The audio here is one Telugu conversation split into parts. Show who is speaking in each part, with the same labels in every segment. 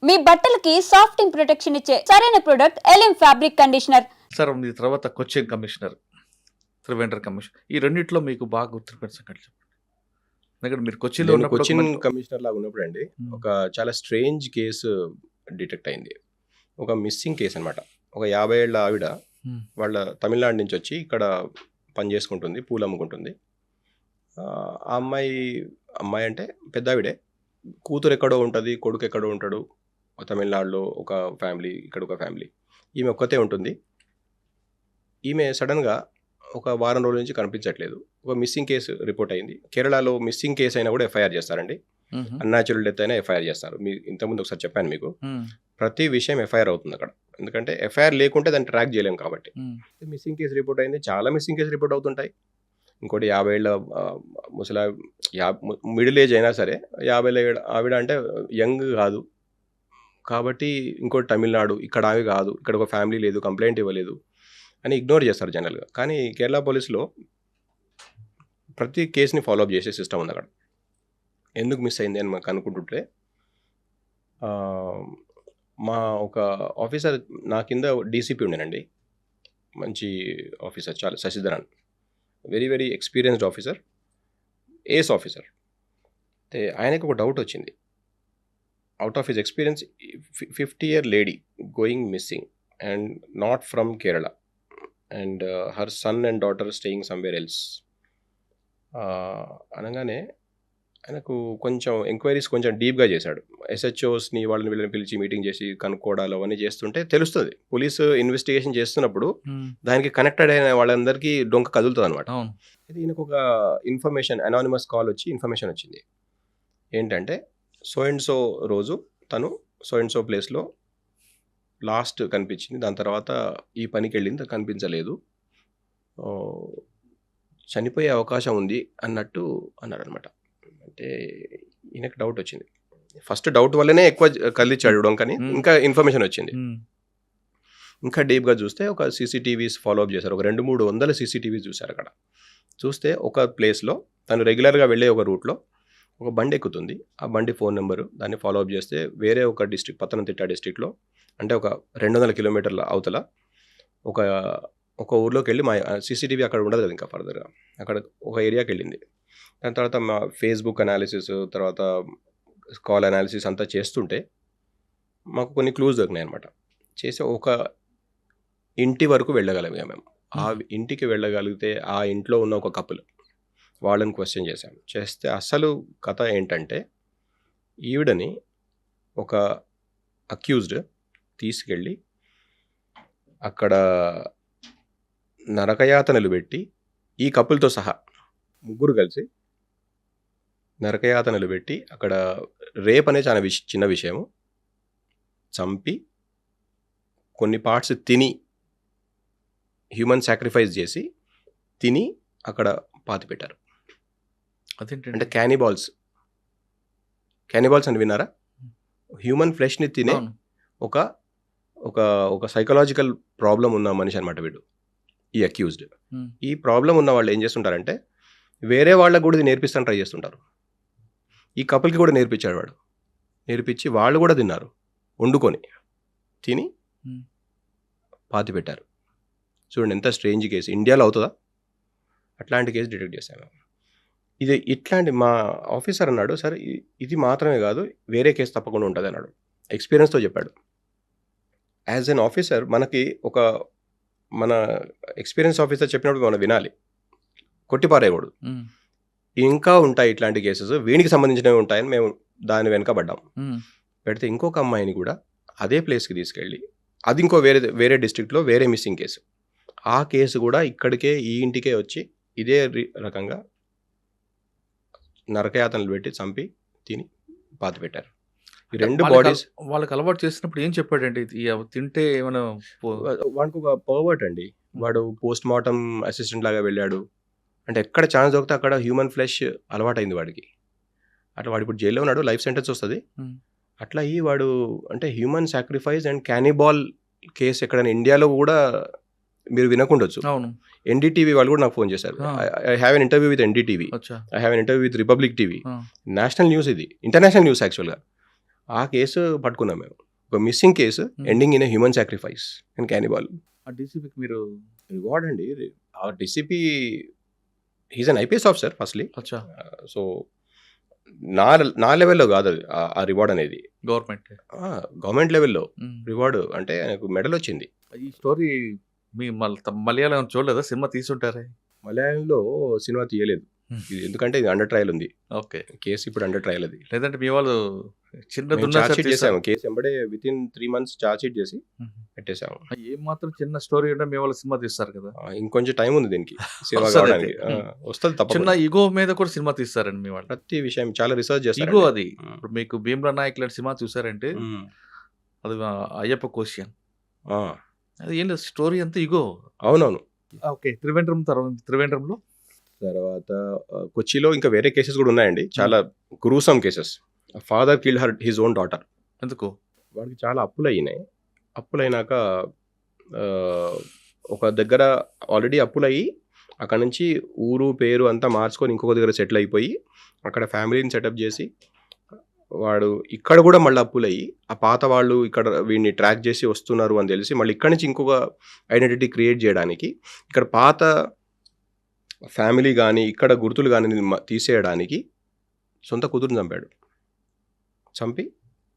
Speaker 1: మీ బట్టలకి సాఫ్టింగ్ ప్రొటెక్షన్ ఇచ్చే సరైన ప్రొడక్ట్ ఎలిమ్ ఫ్యాబ్రిక్ కండిషనర్.
Speaker 2: సార్ మీ తర్వాత కొచ్చిన్ కమిషనర్, త్రివేంద్ర కమిషన్, ఈ రెండిట్లో మీకు బాగా గుర్తుపెట్టిన సంగతి చెప్పండి. ఎందుకంటే మీరు కొచ్చిన్లో
Speaker 3: నేను
Speaker 2: ఉన్నప్పుడు
Speaker 3: కొచ్చిన్ కమిషనర్ లాగా ఉన్నప్పుడు అండి ఒక చాలా స్ట్రేంజ్ కేసు డిటెక్ట్ అయింది. ఒక మిస్సింగ్ కేసు అనమాట. ఒక 50 ఏళ్ళ ఆవిడ వాళ్ళ తమిళనాడు నుంచి వచ్చి ఇక్కడ పని చేసుకుంటుంది, పూలు అమ్ముకుంటుంది. ఆ అమ్మాయి అంటే పెద్ద ఆవిడే, కూతురు ఎక్కడో ఉంటుంది, కొడుకు ఎక్కడో ఉంటాడు. తమిళనాడులో ఒక ఫ్యామిలీ, ఇక్కడ ఒక ఫ్యామిలీ. ఈమె ఒక్కతే ఉంటుంది. ఈమె సడన్గా ఒక వారం రోజుల నుంచి కనిపించట్లేదు. ఒక మిస్సింగ్ కేసు రిపోర్ట్ అయింది. కేరళలో మిస్సింగ్ కేసు అయినా కూడా ఎఫ్ఐఆర్ చేస్తారండి. అన్యాచురల్ డెత్ అయినా ఎఫ్ఐఆర్ చేస్తారు. మీ ఇంతకుముందు ఒకసారి చెప్పాను మీకు. ప్రతి విషయం ఎఫ్ఐఆర్ అవుతుంది అక్కడ. ఎందుకంటే ఎఫ్ఐఆర్ లేకుంటే దాన్ని ట్రాక్ చేయలేము కాబట్టి. మిస్సింగ్ కేసు రిపోర్ట్ అయింది. చాలా మిస్సింగ్ కేసు రిపోర్ట్ అవుతుంటాయి. ఇంకోటి 50 ఏళ్ళ ముసలా, మిడిల్ ఏజ్ అయినా సరే 50 ఏళ్ళ ఆవిడ అంటే యంగ్ కాదు కాబట్టి, ఇంకోటి తమిళనాడు, ఇక్కడ ఆమె కాదు, ఇక్కడ ఒక ఫ్యామిలీ లేదు, కంప్లైంట్ ఇవ్వలేదు అని ఇగ్నోర్ చేస్తారు జనరల్గా. కానీ కేరళ పోలీసులో ప్రతి కేసుని ఫాలోఅప్ చేసే సిస్టమ్ ఉంది అక్కడ. ఎందుకు మిస్ అయింది అని మాకు అనుకుంటుంటే, మా ఒక ఆఫీసర్ నా కింద డీసీపీ ఉండేనండి. మంచి ఆఫీసర్, చాలా Sasidharan, very very experienced officer, ace officer. అయితే ఆయనకు ఒక డౌట్ వచ్చింది. Out of his experience, 50-year lady going missing and not from Kerala and her son and daughter staying somewhere else అనగానే ఆయనకు కొంచెం ఎంక్వైరీస్ కొంచెం డీప్గా చేశాడు. ఎస్హెచ్ఓస్ని వాళ్ళని వీళ్ళని పిలిచి మీటింగ్ చేసి కనుక్కోవడాలు అవన్నీ చేస్తుంటే తెలుస్తుంది. పోలీసు ఇన్వెస్టిగేషన్ చేస్తున్నప్పుడు దానికి కనెక్టెడ్ అయిన వాళ్ళందరికీ డొంక కదులుతుంది అనమాట. అయితే ఈయనకు ఒక ఇన్ఫర్మేషన్, అనానిమస్ కాల్ వచ్చి ఇన్ఫర్మేషన్ వచ్చింది. ఏంటంటే సో అండ్ సో రోజు తను సో అండ్ సో ప్లేస్లో లాస్ట్ కనిపించింది, దాని తర్వాత ఈ పనికి వెళ్ళింది, కనిపించలేదు, చనిపోయే అవకాశం ఉంది అన్నట్టు అన్నారనమాట. అంటే ఈయనకు డౌట్ వచ్చింది. ఫస్ట్ డౌట్ వల్లనే ఎక్కువ కదిలిచ్చాడు కానీ ఇంకా ఇన్ఫర్మేషన్ వచ్చింది. ఇంకా డీప్గా చూస్తే ఒక సీసీటీవీస్ ఫాలోఅప్ చేశారు. ఒక 200-300 సీసీటీవీస్ చూశారు అక్కడ. చూస్తే ఒక ప్లేస్లో తను రెగ్యులర్గా వెళ్ళే ఒక రూట్లో ఒక బండి ఎక్కుతుంది. ఆ బండి ఫోన్ నెంబరు దాన్ని ఫాలోఅప్ చేస్తే వేరే ఒక డిస్ట్రిక్ట్, పత్తనంతిట్ట డిస్ట్రిక్ట్లో, అంటే ఒక 200 కిలోమీటర్ల అవతల ఒక ఊర్లోకి వెళ్ళి, మా సీసీటీవీ అక్కడ ఉండదు కదా ఇంకా ఫర్దర్గా, అక్కడ ఒక ఏరియాకి వెళ్ళింది. దాని తర్వాత మా ఫేస్బుక్ అనాలిసిస్, తర్వాత కాల్ అనాలిసిస్ అంతా చేస్తుంటే మాకు కొన్ని క్లూస్ దొరికినాయి అనమాట. చేసి ఒక ఇంటి వరకు వెళ్ళగలిగాం మేము. ఆ ఇంటికి వెళ్ళగలిగితే ఆ ఇంట్లో ఉన్న ఒక కపుల్, వాళ్ళని క్వశ్చన్ చేశాం. చేస్తే అసలు కథ ఏంటంటే, ఈవిడని ఒక అక్యూజ్డ్ తీసుకెళ్ళి అక్కడ నరకయాతనలు పెట్టి, ఈ కపుల్తో సహా ముగ్గురు కలిసి నరకయాతనలు పెట్టి, అక్కడ రేప్ అనే చాలా చిన్న విషయము, చంపి కొన్ని పార్ట్స్ తిని, హ్యూమన్ సాక్రిఫైస్ చేసి తిని అక్కడ పాతి పెట్టారు. అంటే క్యానిబాల్స్ అని విన్నారా? హ్యూమన్ ఫ్లెష్ని తినే ఒక ఒక ఒక సైకలాజికల్ ప్రాబ్లం ఉన్న మనిషి అనమాట వీడు, ఈ అక్యూజ్డ్. ఈ ప్రాబ్లం ఉన్న వాళ్ళు ఏం చేస్తుంటారంటే, వేరే వాళ్ళకు కూడా ఇది నేర్పిస్తాను ట్రై చేస్తుంటారు. ఈ కపుల్కి కూడా నేర్పించాడు వాడు. నేర్పించి వాళ్ళు కూడా తిన్నారు, వండుకొని తిని పాతి పెట్టారు. చూడండి ఎంత స్ట్రేంజ్ కేసు. ఇండియాలో అవుతుందా? అట్లాంటి కేసు డిటెక్ట్ చేశాము. ఇది ఇట్లాంటి మా ఆఫీసర్ అన్నాడు, సార్ ఇది మాత్రమే కాదు, వేరే కేసు తప్పకుండా ఉంటుంది అన్నాడు. ఎక్స్పీరియన్స్తో చెప్పాడు. యాజ్ ఎన్ ఆఫీసర్ మనకి మన ఎక్స్పీరియన్స్ ఆఫీసర్ చెప్పినప్పుడు మనం వినాలి, కొట్టిపారేయకూడదు. ఇంకా ఉంటాయి ఇట్లాంటి కేసెస్, వీనికి సంబంధించినవి ఉంటాయని మేము దాని వెనకబడ్డాం. పెడితే ఇంకొక అమ్మాయిని కూడా అదే ప్లేస్కి తీసుకెళ్ళి, అది ఇంకో వేరే డిస్ట్రిక్ట్లో వేరే మిస్సింగ్ కేసు, ఆ కేసు కూడా ఇక్కడికే, ఈ ఇంటికే వచ్చి ఇదే రకంగా నరకయాతనలు పెట్టి చంపి తిని పాతి పెట్టారు. ఈ 2 బాడీస్
Speaker 2: వాళ్ళకి అలవాటు చేసినప్పుడు ఏం చెప్పాడండి? తింటే ఏమైనా
Speaker 3: వాడికి ఒక పర్వర్ట్ అండి. వాడు పోస్ట్ మార్టం అసిస్టెంట్ లాగా వెళ్ళాడు. అంటే ఎక్కడ ఛాన్స్ దొరికితే అక్కడ హ్యూమన్ ఫ్లెష్ అలవాటైంది వాడికి. అట్లా వాడు ఇప్పుడు జైల్లో ఉన్నాడు, లైఫ్ సెంటెన్స్ వస్తుంది. అట్లా వాడు అంటే హ్యూమన్ సాక్రిఫైస్ అండ్ క్యానిబాల్ కేసు ఎక్కడైనా ఇండియాలో కూడా మీరు వినకుండొచ్చు. ఎన్డీటీవీ వాళ్ళు కూడా నాకు ఫోన్ చేశారు. I have an interview with NDTV, I have an interview with republic TV, national news, ఇది ఇంటర్నేషనల్ న్యూస్ యాక్చువల్గా. ఆ కేసు పట్టుకున్నాం మేము. ఒక missing case ending in human sacrifice and క్యానిబాల్.
Speaker 2: ఆ డీసీపీకి మీరు
Speaker 3: రివార్డ్ అండి. ఆ DCP he's an IPS officer firstly.
Speaker 2: అచ్చా
Speaker 3: సో నా లెవెల్లో కాదు అది ఆ రివార్డ్ అనేది, గవర్నమెంట్ లెవెల్లో రివార్డ్. అంటే ఆయనకు మెడల్ వచ్చింది.
Speaker 2: ఈ స్టోరీ మీ మలయాళం చూడలేదా? సినిమా తీసుంటారే.
Speaker 3: మలయాళంలో సినిమా తీయలేదు ఇది, ఎందుకంటే ఇది అండర్ ట్రయల్ ఉంది.
Speaker 2: ఓకే,
Speaker 3: కేసు ఇప్పుడు అండర్ ట్రయల్. అది
Speaker 2: లేదంటే మీ వాళ్ళు చిన్న
Speaker 3: చార్జ్ షీట్ చేసాము. కేసు వెంబడే with in 3 months charge sheet చేసి పెట్టేసాము.
Speaker 2: ఏం మాత్రం చిన్న స్టోరీ ఉంటే మీ వాళ్ళు సినిమా తీస్తారు కదా.
Speaker 3: ఇంకొంచెం టైం ఉంది దీనికి సినిమా
Speaker 2: వస్తది
Speaker 3: కావడానికి. వస్తుంది తప్ప.
Speaker 2: చిన్న ఈగో మీద కూడా సినిమా తీస్తారండి మీ వాళ్ళు.
Speaker 3: ప్రతి విషయం చాలా రీసెర్చ్ చేస్తారు.
Speaker 2: ఈగో అది. ఇప్పుడు మీకు భీమ్లా నాయక్ లాంటి సినిమా చూసారంటే అది అయ్యప్ప క్వశ్చన్, అది ఏం లేదు, స్టోరీ అంతా ఈగో.
Speaker 3: అవునవును.
Speaker 2: ఓకే, త్రివేంద్రంలో
Speaker 3: తర్వాత కొచ్చిలో ఇంకా వేరే కేసెస్ కూడా ఉన్నాయండి, చాలా gruesome cases. Father killed his own daughter.
Speaker 2: ఎందుకు?
Speaker 3: వాడికి చాలా అప్పులు అయినాయి. అప్పులైనాక ఒక దగ్గర ఆల్రెడీ అప్పులయ్యి అక్కడ నుంచి ఊరు పేరు అంతా మార్చుకొని ఇంకొక దగ్గర సెటిల్ అయిపోయి అక్కడ ఫ్యామిలీని సెటప్ చేసి వాడు ఇక్కడ కూడా మళ్ళీ అప్పులయ్యి ఆ పాత వాళ్ళు ఇక్కడ వీడిని ట్రాక్ చేసి వస్తున్నారు అని తెలిసి మళ్ళీ ఇక్కడ నుంచి ఇంకొక ఐడెంటిటీ క్రియేట్ చేయడానికి ఇక్కడ పాత ఫ్యామిలీ కానీ ఇక్కడ గుర్తులు కానీ తీసేయడానికి సొంత కూతురుని చంపాడు. చంపి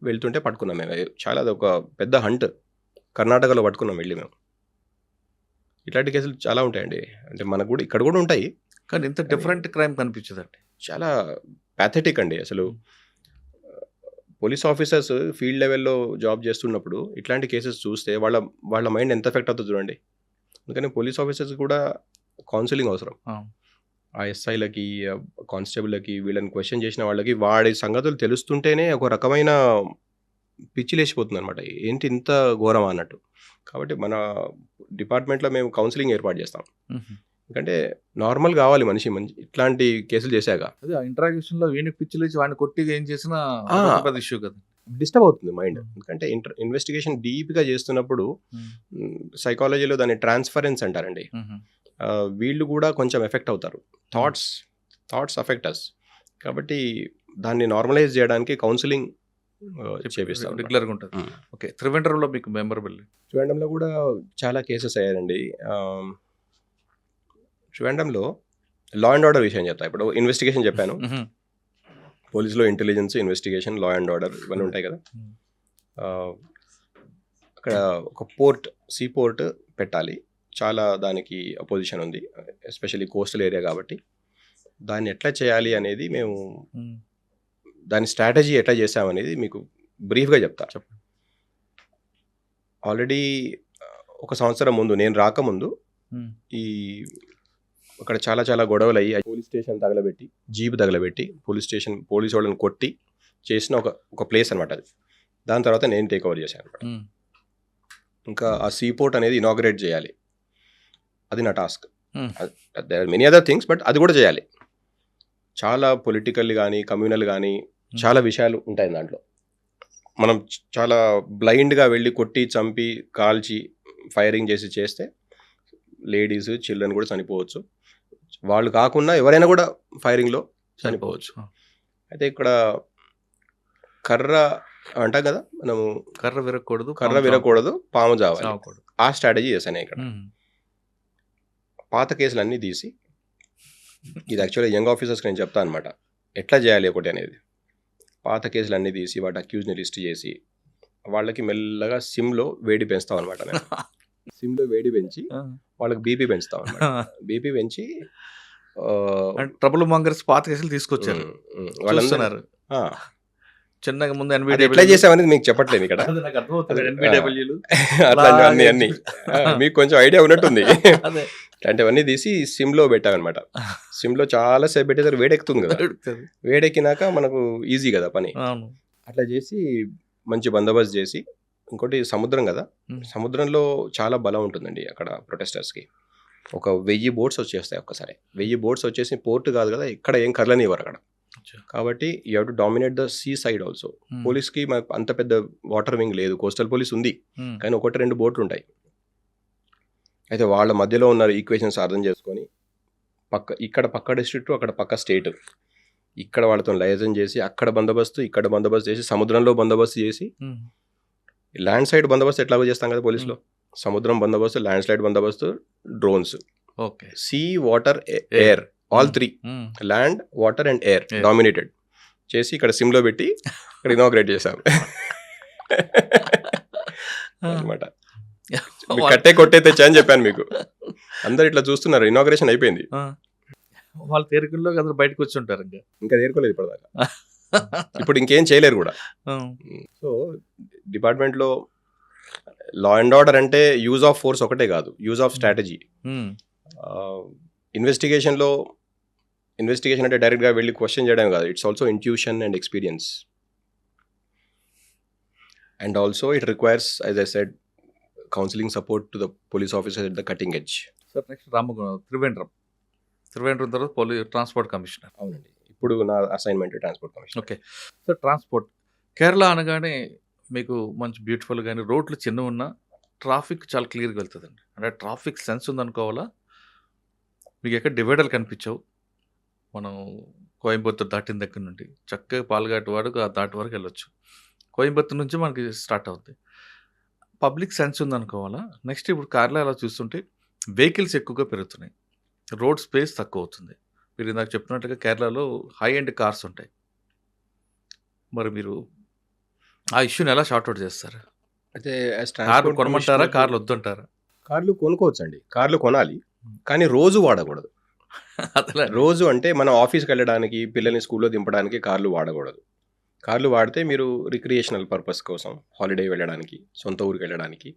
Speaker 3: వెళ్తుంటే పట్టుకున్నాం మేము. చాలా అది ఒక పెద్ద హంట్. కర్ణాటకలో పట్టుకున్నాం వెళ్ళి మేము. ఇట్లాంటి కేసులు చాలా ఉంటాయండి. అంటే మనకు కూడా ఇక్కడ కూడా ఉంటాయి,
Speaker 2: కానీ ఇంత డిఫరెంట్ క్రైమ్ కనిపించదండి.
Speaker 3: చాలా ప్యాథెటిక్ అండి. అసలు పోలీస్ ఆఫీసర్స్ ఫీల్డ్ లెవెల్లో జాబ్ చేస్తున్నప్పుడు ఇట్లాంటి కేసెస్ చూస్తే వాళ్ళ మైండ్ ఎంత ఎఫెక్ట్ అవుతుంది చూడండి. అందుకని పోలీస్ ఆఫీసర్స్ కూడా కౌన్సిలింగ్ అవసరం. ఆ ఎస్ఐలకి కానిస్టేబుల్కి వీళ్ళని క్వశ్చన్ చేసిన వాళ్ళకి వాడి సంగతులు తెలుస్తుంటేనే ఒక రకమైన పిచ్చి లేచిపోతుంది అనమాట. ఏంటి ఇంత ఘోరమా అన్నట్టు. కాబట్టి మన డిపార్ట్మెంట్లో మేము కౌన్సిలింగ్ ఏర్పాటు చేస్తాం. ఎందుకంటే నార్మల్ కావాలి మనిషి మంచి ఇట్లాంటి కేసులు చేశాక.
Speaker 2: అదే ఇంటరాక్షన్ లో వీడిని పిచ్చి లేచి వాడిని కొట్టి ఏం చేసినా ఇష్యూ కదా,
Speaker 3: డిస్టర్బ్ అవుతుంది మైండ్. ఎందుకంటే ఇన్వెస్టిగేషన్ డీప్గా చేస్తున్నప్పుడు సైకాలజీలో దాన్ని ట్రాన్స్ఫరెన్స్ అంటారండి. వీళ్ళు కూడా కొంచెం ఎఫెక్ట్ అవుతారు. థాట్స్ అఫెక్ట్ అస్. కాబట్టి దాన్ని నార్మలైజ్ చేయడానికి కౌన్సిలింగ్ చేపిస్తాం
Speaker 2: రెగ్యులర్గా ఉంటుంది. ఓకే, త్రివేంద్రంలో మీకు మెమరబుల్?
Speaker 3: త్రివేంద్రంలో కూడా చాలా కేసెస్ అయ్యాయండి. త్రివేంద్రంలో లా అండ్ ఆర్డర్ విషయం చెప్తా. ఇప్పుడు ఇన్వెస్టిగేషన్ చెప్పాను, పోలీసులో intelligence, investigation, law and order ఇవన్నీ ఉంటాయి కదా. అక్కడ ఒక సీ పోర్ట్ పెట్టాలి. చాలా దానికి అపోజిషన్ ఉంది, ఎస్పెషల్లీ కోస్టల్ ఏరియా కాబట్టి. దాన్ని ఎట్లా చేయాలి అనేది మేము దాని స్ట్రాటజీ ఎట్లా చేసామనేది మీకు బ్రీఫ్గా చెప్తా. ఆల్రెడీ 1 సంవత్సరం ముందు, నేను రాకముందు, ఈ అక్కడ చాలా గొడవలు అయ్యి పోలీస్ స్టేషన్ తగలబెట్టి, జీప్ తగలబెట్టి, పోలీస్ వాళ్ళని కొట్టి చేసిన ఒక ప్లేస్ అనమాట అది. దాని తర్వాత నేను టేక్ ఓవర్ చేశాను అనమాట. ఇంకా ఆ సీపోర్ట్ అనేది ఇనాగ్రేట్ చేయాలి, అది నా task. There are many other things, but అది కూడా చేయాలి. చాలా పొలిటికల్ కానీ కమ్యూనల్ కానీ చాలా విషయాలు ఉంటాయి దాంట్లో. మనం చాలా బ్లైండ్గా వెళ్ళి కొట్టి చంపి కాల్చి ఫైరింగ్ చేస్తే లేడీస్, చిల్డ్రన్ కూడా చనిపోవచ్చు. వాళ్ళు కాకుండా ఎవరైనా కూడా ఫైరింగ్లో చనిపోవచ్చు. అయితే ఇక్కడ కర్ర అంటాం కదా మనము,
Speaker 2: కర్ర
Speaker 3: విరగకూడదు, పాము జావాలి. ఆ స్ట్రాటజీ చేశాను ఇక్కడ. పాత కేసులన్నీ తీసి, ఇది యాక్చువల్గా యంగ్ ఆఫీసర్స్కి నేను చెప్తాను అనమాట ఎట్లా చేయాలి ఒకటి అనేది. పాత కేసులన్నీ తీసి వాటి అక్యూజ్ని లిస్ట్ చేసి వాళ్ళకి మెల్లగా సిమ్లో వేడి పెంచుతాం అనమాట. సిమ్లో వేడి పెంచి వాళ్ళకి బీపీ పెంచుతాం అనమాట. బీపీ పెంచి
Speaker 2: ట్రబుల్ మాంగర్స్ పాత కేసులు తీసుకొచ్చారు వాళ్ళందరూ. చిన్నగా ముందు
Speaker 3: ఎట్లా చేసామనేది మీకు చెప్పట్లేదు ఇక్కడ. అన్నీ మీకు కొంచెం ఐడియా ఉన్నట్టుంది. అలాంటివన్నీ తీసి సిమ్లో పెట్టామన్నమాట. సిమ్లో చాలా సేపు పెట్టేసరికి వేడెక్కుతుంది కదా. వేడెక్కినాక మనకు ఈజీ కదా పని. అట్లా చేసి మంచి బందోబస్తు చేసి, ఇంకోటి సముద్రం కదా, సముద్రంలో చాలా బలం ఉంటుందండి అక్కడ ప్రొటెస్టర్స్కి. ఒక 1000 boats వచ్చేస్తాయి ఒక్కసారి. 1000 boats వచ్చేసి పోర్ట్ కాదు కదా, ఇక్కడ ఏం కదలనివ్వరు అక్కడ. కాబట్టి you have to dominate the sea side also. పోలీస్కి మనకు అంత పెద్ద వాటర్ వింగ్ లేదు, కోస్టల్ పోలీస్ ఉంది, కానీ 1-2 బోట్లు ఉంటాయి. అయితే వాళ్ళ మధ్యలో ఉన్న ఈక్వేషన్స్ అర్థం చేసుకొని ఇక్కడ పక్క డిస్ట్రిక్ట్, అక్కడ పక్క స్టేట్, ఇక్కడ వాళ్ళతో లైజన్ చేసి అక్కడ బందోబస్తు, ఇక్కడ బందోబస్తు చేసి, సముద్రంలో బందోబస్తు చేసి, ల్యాండ్ సైడ్ బందోబస్తు ఎట్లాగో చేస్తాం కదా పోలీసులో, సముద్రం బందోబస్తు, ల్యాండ్ సైడ్ బందోబస్తు, drones,
Speaker 2: okay.
Speaker 3: Sea, water, air, all 3, land, water and air dominated చేసి ఇక్కడ సిమ్లో పెట్టి ఇక్కడ ఇనాగ్రేట్ చేశాం అనమాట. మీకు కట్టే కొట్టే తెచ్చా అని చెప్పాను మీకు. అందరు ఇట్లా చూస్తున్నారు, ఇనాగ్రేషన్ అయిపోయింది,
Speaker 2: వాళ్ళ తేరుకుల్లో అందరూ బయటకు వచ్చి ఉంటారు.
Speaker 3: ఇంకా తేరుకోలేదు ఇప్పటిదాకా. ఇప్పుడు ఇంకేం చేయలేరు కూడా. సో డిపార్ట్మెంట్లో లా అండ్ ఆర్డర్ అంటే యూజ్ ఆఫ్ ఫోర్స్ ఒకటే కాదు, యూజ్ ఆఫ్ స్ట్రాటజీ. ఇన్వెస్టిగేషన్ అంటే డైరెక్ట్గా వెళ్ళి క్వశ్చన్ చేయడం కాదు, it's also intuition and experience. And also it requires, as I said, counselling support to the police officer at the cutting edge.
Speaker 2: Sir next Trivandrum తర్వాత ట్రాన్స్పోర్ట్ కమిషనర్.
Speaker 3: అవునండి, ఇప్పుడు నా assignment transport commission.
Speaker 2: Okay sir, transport Kerala అనగానే మీకు మంచి బ్యూటిఫుల్, కానీ రోడ్లు చిన్న ఉన్నా ట్రాఫిక్ చాలా క్లియర్గా వెళ్తుందండి. అంటే ట్రాఫిక్ సెన్స్ ఉందనుకోవాలా. మీకు ఎక్కడ డివైడర్లు కనిపించవు. మనం కోయంబత్తూరు దాటిన దగ్గర నుండి చక్కగా పాలఘాట్ వరకు ఆ దాటి వరకు వెళ్ళొచ్చు. కోయంబత్తూరు నుంచి మనకి స్టార్ట్ అవుతుంది. Public sense ఉందనుకోవాలా. నెక్స్ట్ ఇప్పుడు కార్లో అలా చూస్తుంటే వెహికల్స్ ఎక్కువగా పెరుగుతున్నాయి, రోడ్ స్పేస్ తక్కువ అవుతుంది. మీరు ఇందాక చెప్పినట్టుగా కేరళలో హై ఎండ్ కార్స్ ఉంటాయి. మరి మీరు ఆ ఇష్యూని ఎలా షార్ట్అవుట్ చేస్తారు?
Speaker 3: అయితే
Speaker 2: కార్లు కొనమంటారా, కార్లు వద్దంటారా?
Speaker 3: కార్లు కొనుక్కోవచ్చండి, కార్లు కొనాలి, కానీ రోజు వాడకూడదు.
Speaker 2: అసలు
Speaker 3: రోజు అంటే మనం ఆఫీస్కి వెళ్ళడానికి, పిల్లల్ని స్కూల్లో దింపడానికి కార్లు వాడకూడదు. కార్లు వాడితే మీరు రిక్రియేషనల్ పర్పస్ కోసం, హాలిడే వెళ్ళడానికి, సొంత ఊరికి వెళ్ళడానికి,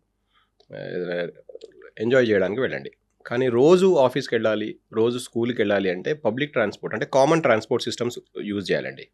Speaker 3: ఎంజాయ్ చేయడానికి వెళ్ళండి. కానీ రోజు ఆఫీస్కి వెళ్ళాలి, రోజు స్కూల్కి వెళ్ళాలి అంటే పబ్లిక్ ట్రాన్స్పోర్ట్ అంటే కామన్ ట్రాన్స్పోర్ట్ సిస్టమ్స్ యూజ్ చేయాలండి.